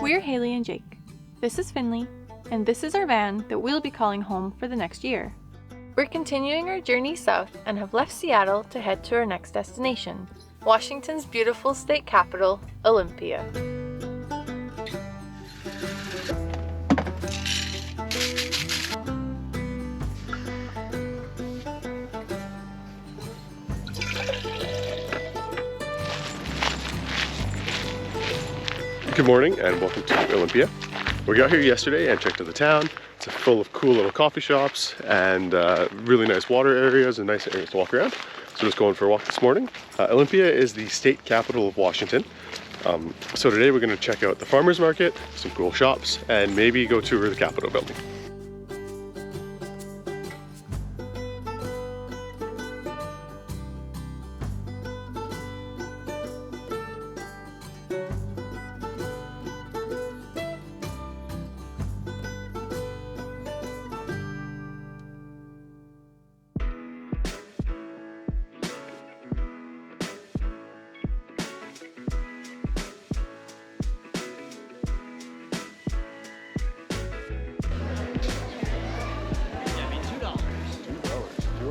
We're Hayley and Jake. This is Finnley, and this is our van that we'll be calling home for the next year. We're continuing our journey south and have left Seattle to head to our next destination, Washington's beautiful state capital, Olympia. Good morning and welcome to Olympia. We got here yesterday and checked out the town. It's full of cool little coffee shops and really nice water areas and nice areas to walk around. So just going for a walk this morning. Olympia is the state capital of Washington. So today we're going to check out the farmers market, some cool shops, and maybe go tour the Capitol building.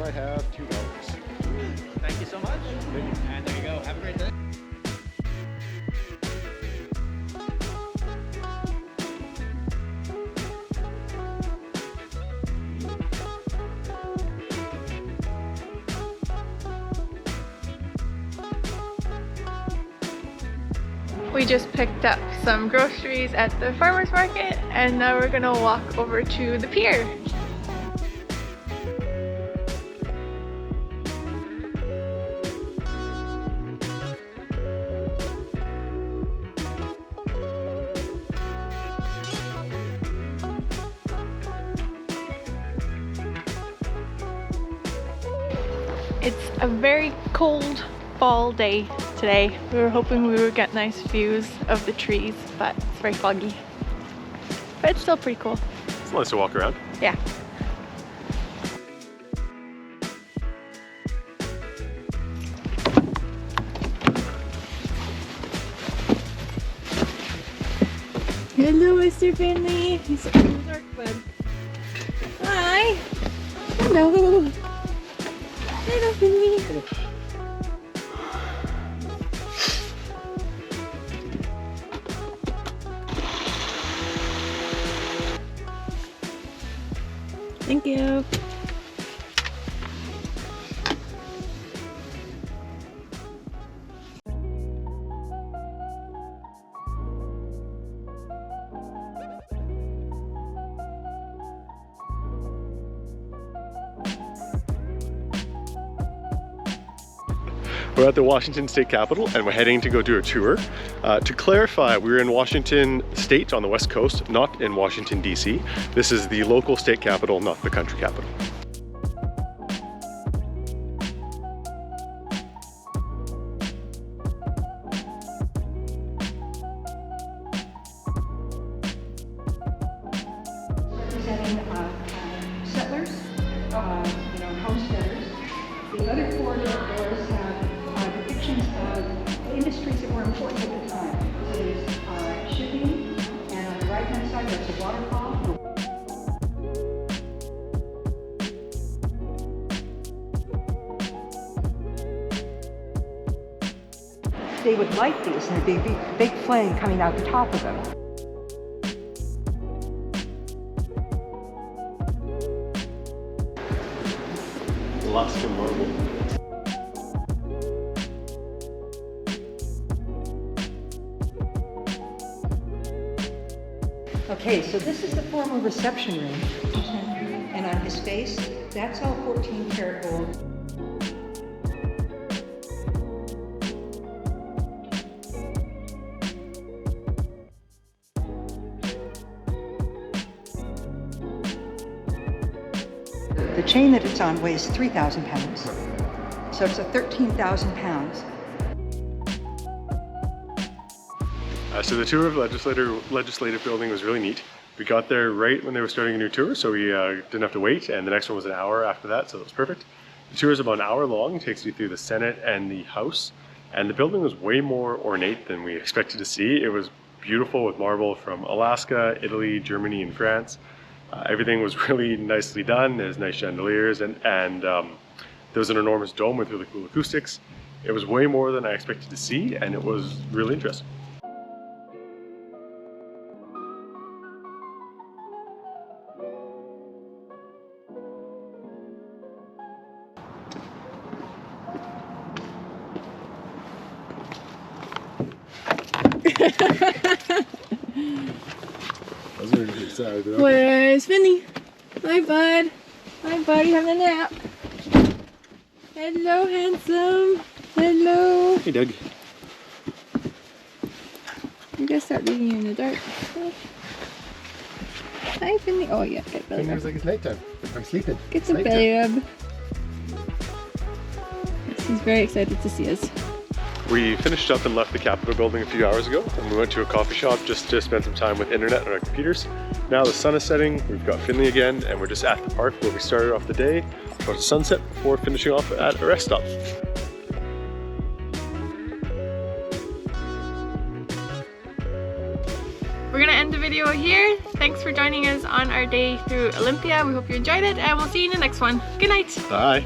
I have $2. Thank you so much. And there you go. Have a great day. We just picked up some groceries at the farmers market, and now we're gonna walk over to the pier. It's a very cold fall day today. We were hoping we would get nice views of the trees, but it's very foggy. But it's still pretty cool. It's nice to walk around. Yeah. Hello, Mr. Finnley. He's a dark bud. Hi. Hello. Hello, Finnley. Thank you. We're at the Washington State Capitol and we're heading to go do a tour. To clarify, we're in Washington State on the West Coast, not in Washington, D.C. This is the local state capital, not the country capital. Representing settlers, homesteaders. The other four doors have depictions of industries that were important at the time. There's shipping, and on the right-hand side there's a waterfall. They would light these, and there'd be a big flame coming out the top of them. Alaskan marble. Okay, so this is the former reception room, and on his face, that's all 14-karat gold. The chain that it's on weighs 3,000 pounds, so it's a 13,000 pounds. So the tour of legislative building was really neat. We got there right when they were starting a new tour, so we didn't have to wait, and the next one was an hour after that, so that was perfect. The tour is about an hour long. It takes you through the Senate and the House, and the building was way more ornate than we expected to see. It was beautiful with marble from Alaska, Italy, Germany, and France. Everything was really nicely done. There's nice chandeliers and there was an enormous dome with really cool acoustics. It was way more than I expected to see, and it was really interesting. I was really excited. Where's Finnley? Hi, bud. Hi, bud. You having a nap? Hello, handsome. Hello. Hey, Doug. I'm gonna start leaving you in the dark. Hi, Finnley. Oh, yeah. Get belly rub. Like it's nighttime. I'm sleeping. Get some belly rub. Yes, he's very excited to see us. We finished up and left the Capitol building a few hours ago, and we went to a coffee shop just to spend some time with internet on our computers. Now the sun is setting, we've got Finnley again, and we're just at the park where we started off the day, about to sunset before finishing off at a rest stop. We're gonna end the video here. Thanks for joining us on our day through Olympia. We hope you enjoyed it, and we'll see you in the next one. Good night. Bye.